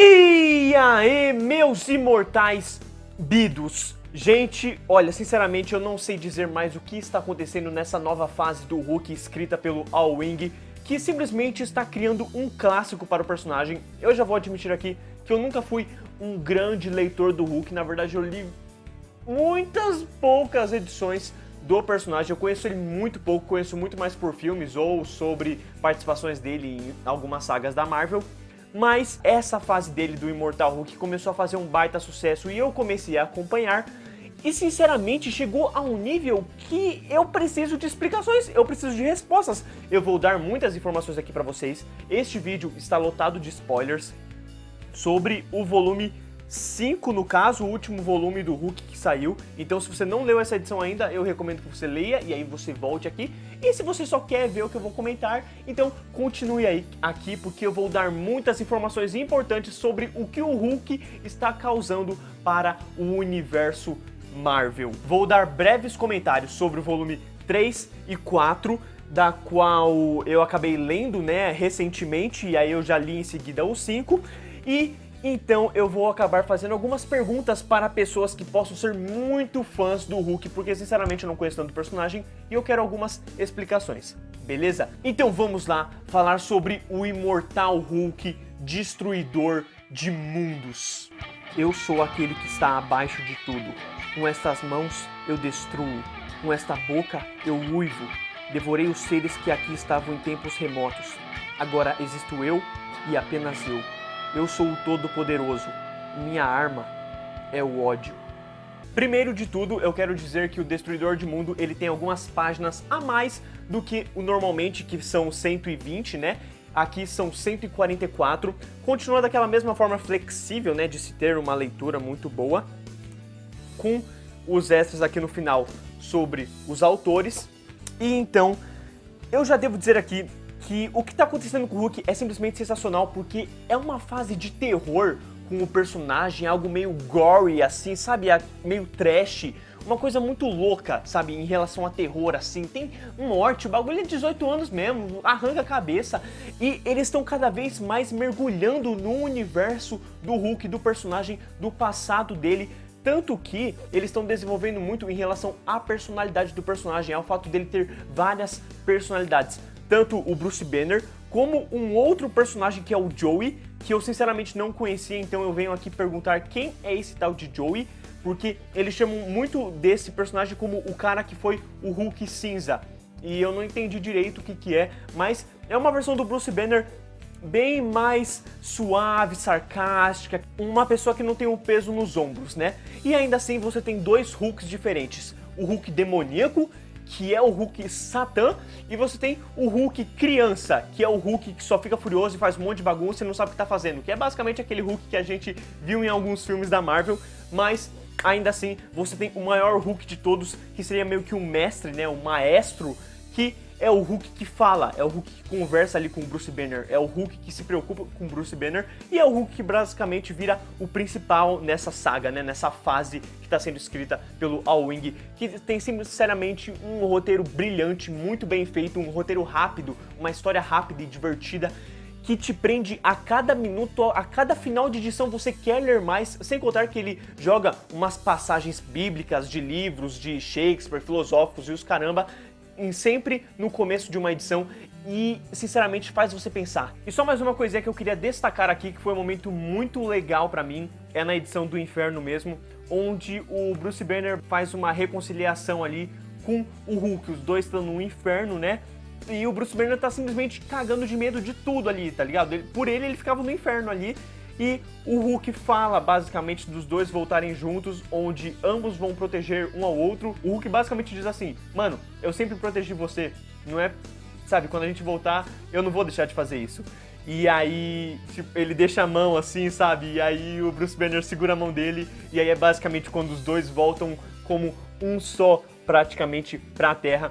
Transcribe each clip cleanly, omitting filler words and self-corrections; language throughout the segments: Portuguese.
E aí, meus imortais bidos? Gente, olha, sinceramente eu não sei dizer mais o que está acontecendo nessa nova fase do Hulk escrita pelo Al Ewing, que simplesmente está criando um clássico para o personagem. Eu já vou admitir aqui que eu nunca fui um grande leitor do Hulk, na verdade eu li muitas poucas edições do personagem, eu conheço ele muito pouco, conheço muito mais por filmes ou sobre participações dele em algumas sagas da Marvel. Mas essa fase dele do Imortal Hulk começou a fazer um baita sucesso e eu comecei a acompanhar. E sinceramente chegou a um nível que eu preciso de explicações, eu preciso de respostas. Eu vou dar muitas informações aqui pra vocês. Este vídeo está lotado de spoilers sobre o volume 5, no caso, o último volume do Hulk que saiu. Então se você não leu essa edição ainda, eu recomendo que você leia e aí você volte aqui. E se você só quer ver o que eu vou comentar, então continue aí aqui, porque eu vou dar muitas informações importantes sobre o que o Hulk está causando para o universo Marvel. Vou dar breves comentários sobre o volume 3 e 4, da qual eu acabei lendo, né, recentemente, e aí eu já li em seguida o 5, e então eu vou acabar fazendo algumas perguntas para pessoas que possam ser muito fãs do Hulk, porque sinceramente eu não conheço tanto o personagem e eu quero algumas explicações, beleza? Então vamos lá falar sobre o Imortal Hulk, destruidor de mundos. Eu sou aquele que está abaixo de tudo. Com estas mãos eu destruo, com esta boca eu uivo. Devorei os seres que aqui estavam em tempos remotos. Agora existo eu e apenas eu. Eu sou o Todo-Poderoso. Minha arma é o ódio. Primeiro de tudo, eu quero dizer que o Destruidor de Mundo ele tem algumas páginas a mais do que o normalmente, que são 120, né? Aqui são 144. Continua daquela mesma forma flexível, né? De se ter uma leitura muito boa. Com os extras aqui no final sobre os autores. E então, eu já devo dizer aqui que o que está acontecendo com o Hulk é simplesmente sensacional, porque é uma fase de terror com o personagem, algo meio gory assim, sabe, meio trash, uma coisa muito louca, sabe, em relação a terror assim, tem morte, o bagulho é 18 anos mesmo, arranca a cabeça, e eles estão cada vez mais mergulhando no universo do Hulk, do personagem, do passado dele. Tanto que eles estão desenvolvendo muito em relação à personalidade do personagem, ao fato dele ter várias personalidades. Tanto o Bruce Banner, como um outro personagem que é o Joey, que eu sinceramente não conhecia, então eu venho aqui perguntar quem é esse tal de Joey, porque eles chamam muito desse personagem como o cara que foi o Hulk cinza, e eu não entendi direito o que é, mas é uma versão do Bruce Banner bem mais suave, sarcástica, uma pessoa que não tem o peso nos ombros, né? E ainda assim você tem dois Hulks diferentes, o Hulk demoníaco, que é o Hulk Satã, e você tem o Hulk criança, que é o Hulk que só fica furioso e faz um monte de bagunça e não sabe o que tá fazendo, que é basicamente aquele Hulk que a gente viu em alguns filmes da Marvel, mas ainda assim você tem o maior Hulk de todos, que seria meio que um mestre, né, um maestro, que é o Hulk que fala, é o Hulk que conversa ali com o Bruce Banner, é o Hulk que se preocupa com o Bruce Banner e é o Hulk que basicamente vira o principal nessa saga, né, nessa fase que está sendo escrita pelo Al Ewing, que tem sinceramente um roteiro brilhante, muito bem feito, um roteiro rápido, uma história rápida e divertida, que te prende a cada minuto, a cada final de edição você quer ler mais, sem contar que ele joga umas passagens bíblicas de livros de Shakespeare, filosóficos e os caramba, sempre no começo de uma edição e sinceramente faz você pensar. E só mais uma coisinha que eu queria destacar aqui, que foi um momento muito legal pra mim, é na edição do Inferno mesmo, onde o Bruce Banner faz uma reconciliação ali com o Hulk, os dois estão no inferno, né? E o Bruce Banner tá simplesmente cagando de medo de tudo ali, tá ligado? Por ele ficava no inferno ali. E o Hulk fala basicamente dos dois voltarem juntos, onde ambos vão proteger um ao outro. O Hulk basicamente diz assim, mano, eu sempre protegi você, não é, sabe, quando a gente voltar, eu não vou deixar de fazer isso. E aí, tipo, ele deixa a mão assim, sabe, e aí o Bruce Banner segura a mão dele, e aí é basicamente quando os dois voltam como um só, praticamente, pra Terra.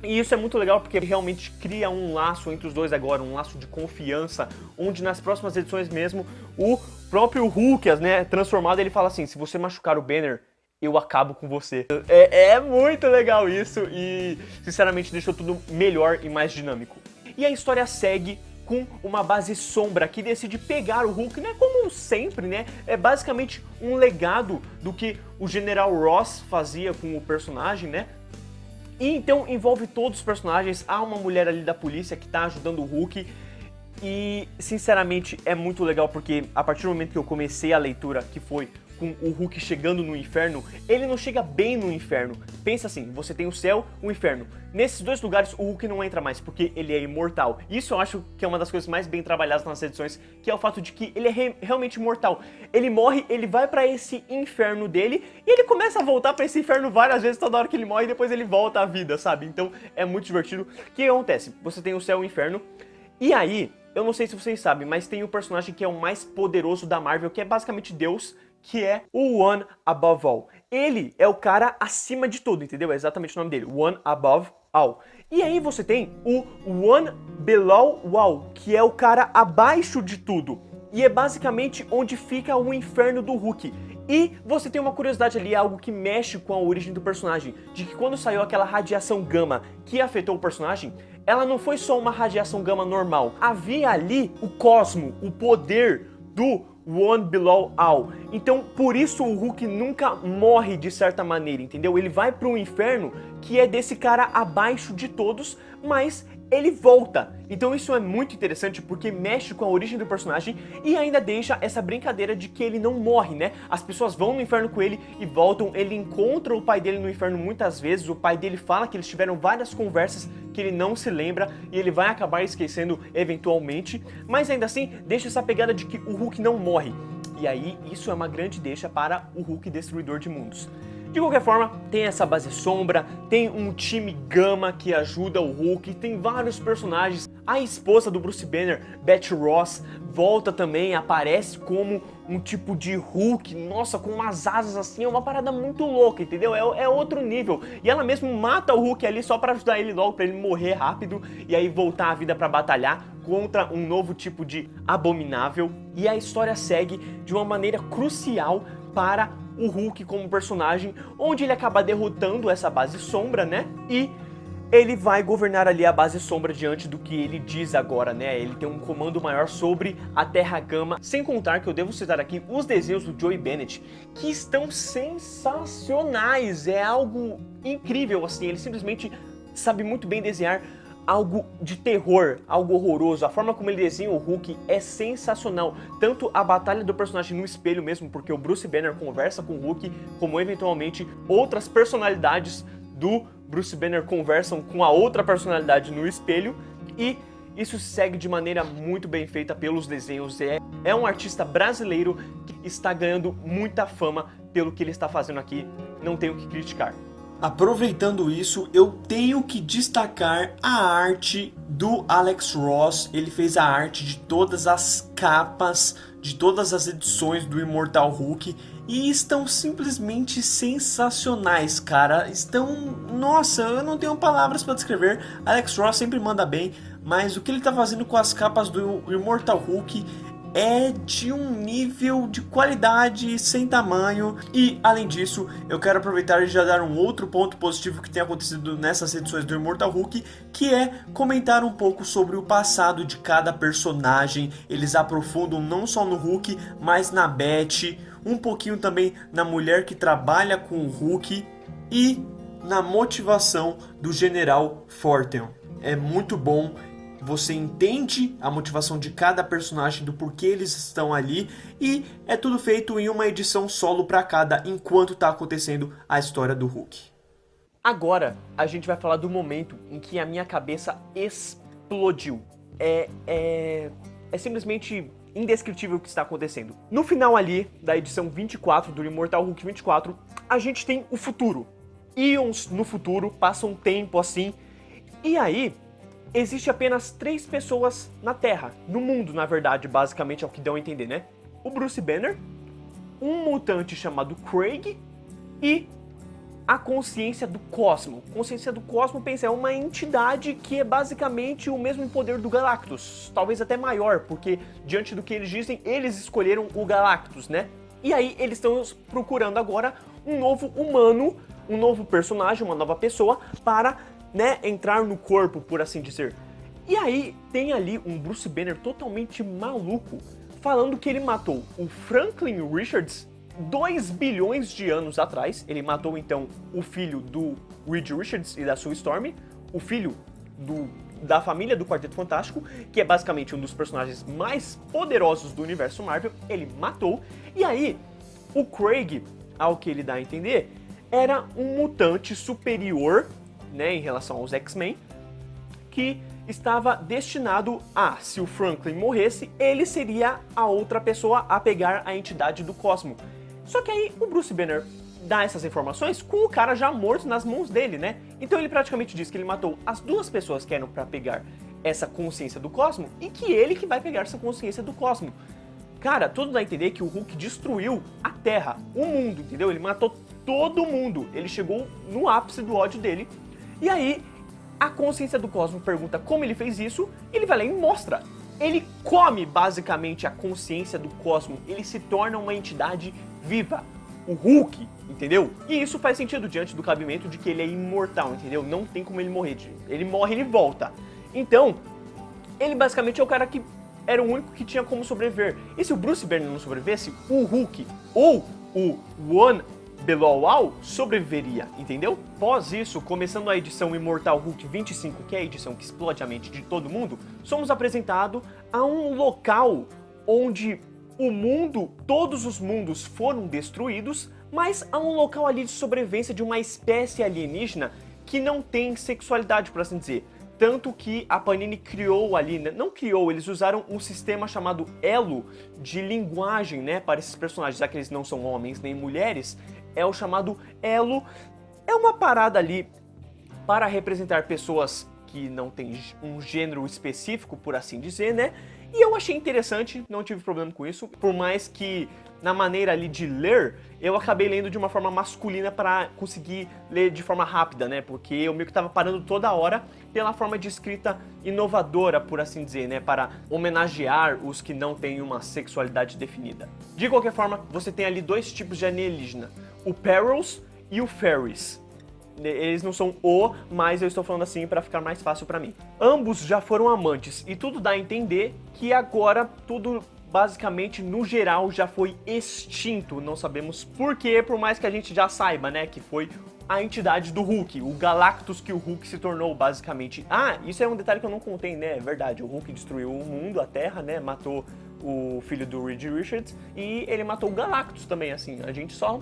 E isso é muito legal porque realmente cria um laço entre os dois agora, um laço de confiança, onde nas próximas edições mesmo, o próprio Hulk, né, transformado, ele fala assim, se você machucar o Banner, eu acabo com você. É muito legal isso e, sinceramente, deixou tudo melhor e mais dinâmico. E a história segue com uma base sombra que decide pegar o Hulk, né, como sempre, né, é basicamente um legado do que o General Ross fazia com o personagem, né, e então envolve todos os personagens. Há uma mulher ali da polícia que tá ajudando o Hulk. E, sinceramente, é muito legal porque a partir do momento que eu comecei a leitura, que foi com o Hulk chegando no inferno, ele não chega bem no inferno. Pensa assim, você tem o céu e o inferno. Nesses dois lugares o Hulk não entra mais, porque ele é imortal. Isso eu acho que é uma das coisas mais bem trabalhadas nas edições, que é o fato de que ele é realmente imortal. Ele morre, ele vai pra esse inferno dele, e ele começa a voltar pra esse inferno várias vezes toda hora que ele morre, e depois ele volta à vida, sabe? Então é muito divertido. O que acontece? Você tem o céu e o inferno, e aí, eu não sei se vocês sabem, mas tem o personagem que é o mais poderoso da Marvel, que é basicamente Deus, que é o One Above All. Ele é o cara acima de tudo, entendeu? É exatamente o nome dele, One Above All. E aí você tem o One Below All, que é o cara abaixo de tudo. E é basicamente onde fica o inferno do Hulk. E você tem uma curiosidade ali, algo que mexe com a origem do personagem, de que quando saiu aquela radiação gama que afetou o personagem, ela não foi só uma radiação gama normal. Havia ali o cosmo, o poder do One Below All. Então, por isso o Hulk nunca morre de certa maneira, entendeu? Ele vai para um inferno que é desse cara abaixo de todos, mas ele volta. Então isso é muito interessante porque mexe com a origem do personagem e ainda deixa essa brincadeira de que ele não morre, né? As pessoas vão no inferno com ele e voltam, ele encontra o pai dele no inferno muitas vezes, o pai dele fala que eles tiveram várias conversas que ele não se lembra e ele vai acabar esquecendo eventualmente, mas ainda assim deixa essa pegada de que o Hulk não morre. E aí isso é uma grande deixa para o Hulk Destruidor de Mundos. De qualquer forma, tem essa base sombra, tem um time gama que ajuda o Hulk, tem vários personagens. A esposa do Bruce Banner, Betty Ross, volta também, aparece como um tipo de Hulk, nossa, com umas asas assim, é uma parada muito louca, entendeu? É outro nível. E ela mesmo mata o Hulk ali só pra ajudar ele logo, pra ele morrer rápido e aí voltar à vida pra batalhar contra um novo tipo de abominável. E a história segue de uma maneira crucial para o Hulk como personagem, onde ele acaba derrotando essa base sombra, né? E ele vai governar ali a base sombra diante do que ele diz agora, né? Ele tem um comando maior sobre a Terra Gama, sem contar que eu devo citar aqui os desenhos do Joey Bennett, que estão sensacionais, é algo incrível, assim, ele simplesmente sabe muito bem desenhar algo de terror, algo horroroso. A forma como ele desenha o Hulk é sensacional. Tanto a batalha do personagem no espelho mesmo, porque o Bruce Banner conversa com o Hulk, como eventualmente outras personalidades do Bruce Banner conversam com a outra personalidade no espelho. E isso segue de maneira muito bem feita pelos desenhos. É um artista brasileiro que está ganhando muita fama pelo que ele está fazendo aqui. Não tenho o que criticar. Aproveitando isso, eu tenho que destacar a arte do Alex Ross. Ele fez a arte de todas as capas, de todas as edições do Immortal Hulk e estão simplesmente sensacionais, cara. Nossa, eu não tenho palavras para descrever. Alex Ross sempre manda bem, mas o que ele tá fazendo com as capas do Immortal Hulk é de um nível de qualidade sem tamanho. E além disso, eu quero aproveitar e já dar um outro ponto positivo que tem acontecido nessas edições do Immortal Hulk, que é comentar um pouco sobre o passado de cada personagem. Eles aprofundam não só no Hulk, mas na Betty, um pouquinho também na mulher que trabalha com o Hulk e na motivação do General Forten. É muito bom. Você entende a motivação de cada personagem, do porquê eles estão ali, e é tudo feito em uma edição solo para cada, enquanto está acontecendo a história do Hulk. Agora a gente vai falar do momento em que a minha cabeça explodiu. É simplesmente indescritível o que está acontecendo. No final ali da edição 24 do Immortal Hulk 24, a gente tem o futuro. Íons no futuro, passa um tempo assim, e aí existe apenas 3 pessoas na Terra, no mundo, na verdade, basicamente é o que dão a entender, né? O Bruce Banner, um mutante chamado Craig e a Consciência do Cosmo. Consciência do Cosmo, pensa, é uma entidade que é basicamente o mesmo poder do Galactus, talvez até maior, porque diante do que eles dizem, eles escolheram o Galactus, né? E aí eles estão procurando agora um novo humano, um novo personagem, uma nova pessoa para, né, entrar no corpo, por assim dizer. E aí tem ali um Bruce Banner totalmente maluco, falando que ele matou o Franklin Richards 2 bilhões de anos atrás. Ele matou então o filho do Reed Richards e da Sue Storm, o filho da família do Quarteto Fantástico, que é basicamente um dos personagens mais poderosos do universo Marvel. Ele matou. E aí, o Craig, ao que ele dá a entender, era um mutante superior, né, em relação aos X-Men, que estava destinado a, se o Franklin morresse, ele seria a outra pessoa a pegar a entidade do cosmo. Só que aí o Bruce Banner dá essas informações com o cara já morto nas mãos dele, né? Então ele praticamente diz que ele matou as 2 pessoas que eram pra pegar essa consciência do cosmo e que ele que vai pegar essa consciência do cosmo. Cara, tudo dá a entender que o Hulk destruiu a Terra, o mundo, entendeu? Ele matou todo mundo, ele chegou no ápice do ódio dele. E aí, a consciência do cosmo pergunta como ele fez isso, e ele vai lá e mostra. Ele come basicamente a consciência do cosmo, ele se torna uma entidade viva, o Hulk, entendeu? E isso faz sentido diante do cabimento de que ele é imortal, entendeu? Não tem como ele morrer, ele morre e ele volta. Então, ele basicamente é o cara que era o único que tinha como sobreviver. E se o Bruce Banner não sobrevivesse, o Hulk ou o One Below All sobreviveria, entendeu? Após isso, começando a edição Imortal Hulk 25, que é a edição que explode a mente de todo mundo, somos apresentados a um local onde o mundo, todos os mundos foram destruídos, mas há um local ali de sobrevivência de uma espécie alienígena que não tem sexualidade, por assim dizer. Tanto que a Panini criou ali, né? Não criou, eles usaram um sistema chamado Elo de linguagem, né, para esses personagens, já que eles não são homens nem mulheres, é o chamado Elo. É uma parada ali para representar pessoas que não têm um gênero específico, por assim dizer, né? E eu achei interessante, não tive problema com isso, por mais que na maneira ali de ler, eu acabei lendo de uma forma masculina para conseguir ler de forma rápida, né? Porque eu meio que tava parando toda hora pela forma de escrita inovadora, por assim dizer, né? Para homenagear os que não têm uma sexualidade definida. De qualquer forma, você tem ali 2 tipos de alienígena, o Perils e o Fairies. Eles não são mas eu estou falando assim para ficar mais fácil para mim. Ambos já foram amantes e tudo dá a entender que agora tudo basicamente no geral já foi extinto. Não sabemos porquê, por mais que a gente já saiba, né, que foi a entidade do Hulk, o Galactus que o Hulk se tornou basicamente. Ah, isso é um detalhe que eu não contei, né? É verdade, o Hulk destruiu o mundo, a Terra, né? Matou o filho do Reed Richards e ele matou o Galactus também, assim. A gente só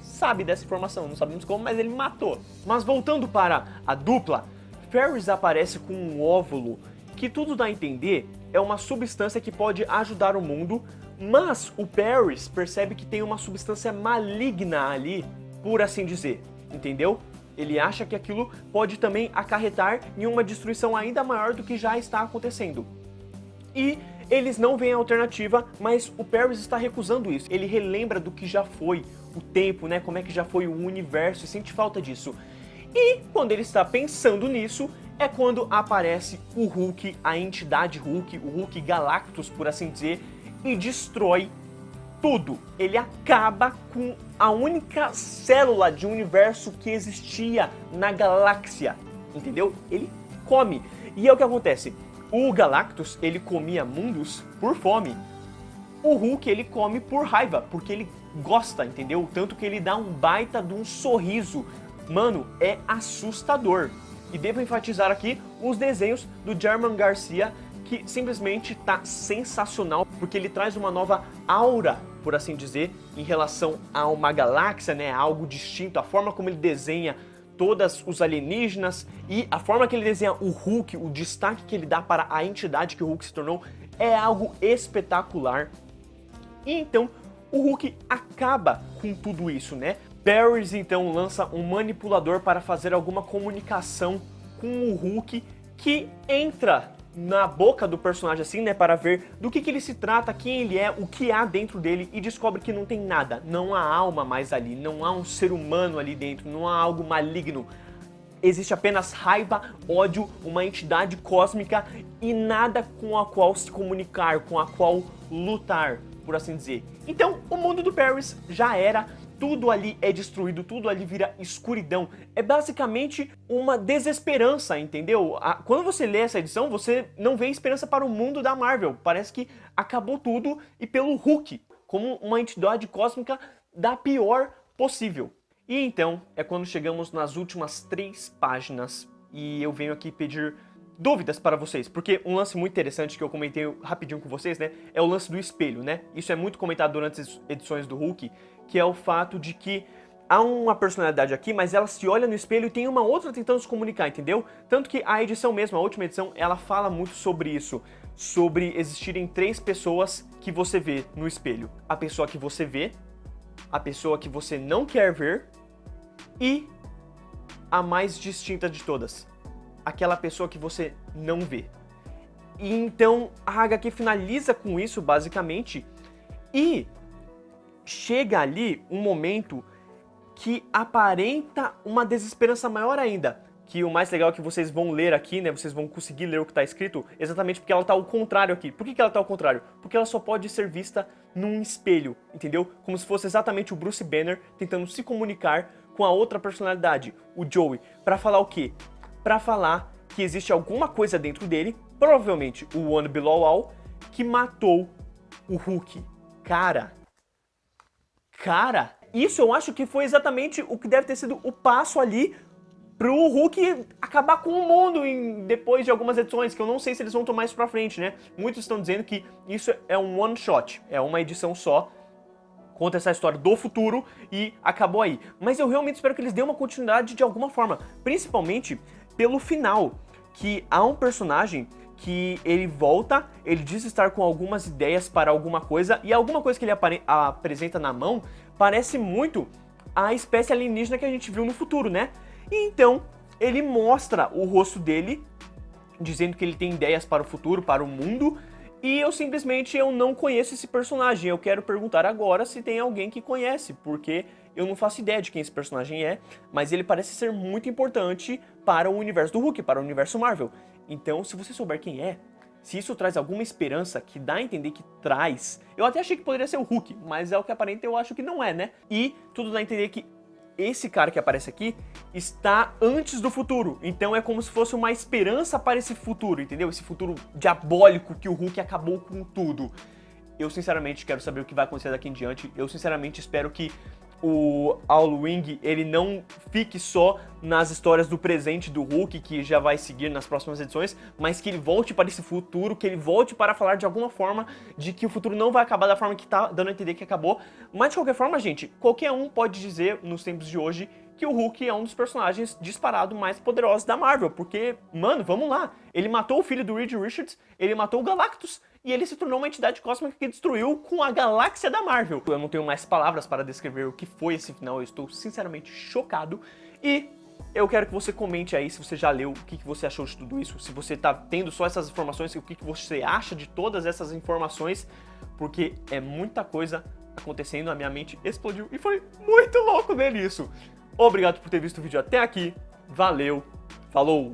sabe dessa informação, não sabemos como, mas ele matou. Mas voltando para a dupla, Ferris aparece com um óvulo que tudo dá a entender é uma substância que pode ajudar o mundo, mas o Paris percebe que tem uma substância maligna ali, por assim dizer, entendeu? Ele acha que aquilo pode também acarretar em uma destruição ainda maior do que já está acontecendo. E eles não veem a alternativa, mas o Paris está recusando isso. Ele relembra do que já foi o tempo, né? Como é que já foi o universo e sente falta disso. E quando ele está pensando nisso, é quando aparece o Hulk, a entidade Hulk, o Hulk Galactus, por assim dizer, e destrói tudo. Ele acaba com a única célula de universo que existia na galáxia, entendeu? Ele come. E é o que acontece. O Galactus, ele comia mundos por fome. O Hulk, ele come por raiva, porque ele gosta, entendeu? Tanto que ele dá um baita de um sorriso. Mano, é assustador. E devo enfatizar aqui os desenhos do Germán Garcia, que simplesmente tá sensacional, porque ele traz uma nova aura, por assim dizer, em relação a uma galáxia, né? Algo distinto, a forma como ele desenha todos os alienígenas e a forma que ele desenha o Hulk, o destaque que ele dá para a entidade que o Hulk se tornou, é algo espetacular. E então o Hulk acaba com tudo isso, né? Paris então lança um manipulador para fazer alguma comunicação com o Hulk, que entra na boca do personagem assim, né, para ver do que ele se trata, quem ele é, o que há dentro dele, e descobre que não tem nada, não há alma mais ali, não há um ser humano ali dentro, não há algo maligno. Existe apenas raiva, ódio, uma entidade cósmica e nada com a qual se comunicar, com a qual lutar, por assim dizer. Então, o mundo do Paris já era. tudo ali é destruído, tudo ali vira escuridão. É basicamente uma desesperança, entendeu? Quando você lê essa edição, você não vê esperança para o mundo da Marvel. Parece que acabou tudo e pelo Hulk, como uma entidade cósmica da pior possível. E então é quando chegamos nas últimas 3 páginas e eu venho aqui pedir dúvidas para vocês, porque um lance muito interessante que eu comentei rapidinho com vocês, né, é o lance do espelho, né? Isso é muito comentado durante as edições do Hulk, que é o fato de que há uma personalidade aqui, mas ela se olha no espelho e tem uma outra tentando se comunicar, entendeu? Tanto que a edição mesmo, a última edição, ela fala muito sobre isso, sobre existirem 3 pessoas que você vê no espelho. A pessoa que você vê, a pessoa que você não quer ver e a mais distinta de todas, aquela pessoa que você não vê. E então a HQ finaliza com isso, basicamente, e chega ali um momento que aparenta uma desesperança maior ainda. Que o mais legal é que vocês vão ler aqui, né? Vocês vão conseguir ler o que está escrito, exatamente porque ela está ao contrário aqui. Por que ela está ao contrário? Porque ela só pode ser vista num espelho, entendeu? Como se fosse exatamente o Bruce Banner tentando se comunicar com a outra personalidade, o Joey, para falar o quê? Para falar que existe alguma coisa dentro dele, provavelmente o One Below All, que matou o Hulk. Cara, isso eu acho que foi exatamente o que deve ter sido o passo ali pro Hulk acabar com o mundo depois de algumas edições, que eu não sei se eles vão tomar isso pra frente, né? Muitos estão dizendo que isso é um one shot, é uma edição só, conta essa história do futuro e acabou aí. Mas eu realmente espero que eles dêem uma continuidade de alguma forma, principalmente pelo final, que há um personagem que ele volta, ele diz estar com algumas ideias para alguma coisa, e alguma coisa que ele apresenta na mão parece muito a espécie alienígena que a gente viu no futuro, né? E então ele mostra o rosto dele, dizendo que ele tem ideias para o futuro, para o mundo, e eu não conheço esse personagem. Eu quero perguntar agora se tem alguém que conhece, porque eu não faço ideia de quem esse personagem é, mas ele parece ser muito importante para o universo do Hulk, para o universo Marvel. Então, se você souber quem é, se isso traz alguma esperança, que dá a entender que traz... Eu até achei que poderia ser o Hulk, mas é o que aparenta, eu acho que não é, né? E tudo dá a entender que esse cara que aparece aqui está antes do futuro. Então é como se fosse uma esperança para esse futuro, entendeu? Esse futuro diabólico que o Hulk acabou com tudo. Eu sinceramente quero saber o que vai acontecer daqui em diante. Eu sinceramente espero que o All-Wing, ele não fique só nas histórias do presente do Hulk, que já vai seguir nas próximas edições, mas que ele volte para esse futuro, que ele volte para falar de alguma forma de que o futuro não vai acabar da forma que tá dando a entender que acabou. Mas de qualquer forma, gente, qualquer um pode dizer nos tempos de hoje que o Hulk é um dos personagens disparado mais poderosos da Marvel, porque, mano, vamos lá, ele matou o filho do Reed Richards, ele matou o Galactus, e ele se tornou uma entidade cósmica que destruiu com a galáxia da Marvel. Eu não tenho mais palavras para descrever o que foi esse final, eu estou sinceramente chocado, e eu quero que você comente aí se você já leu, o que você achou de tudo isso, se você tá tendo só essas informações, o que você acha de todas essas informações, porque é muita coisa acontecendo, a minha mente explodiu e foi muito louco ver isso. Obrigado por ter visto o vídeo até aqui, valeu, falou!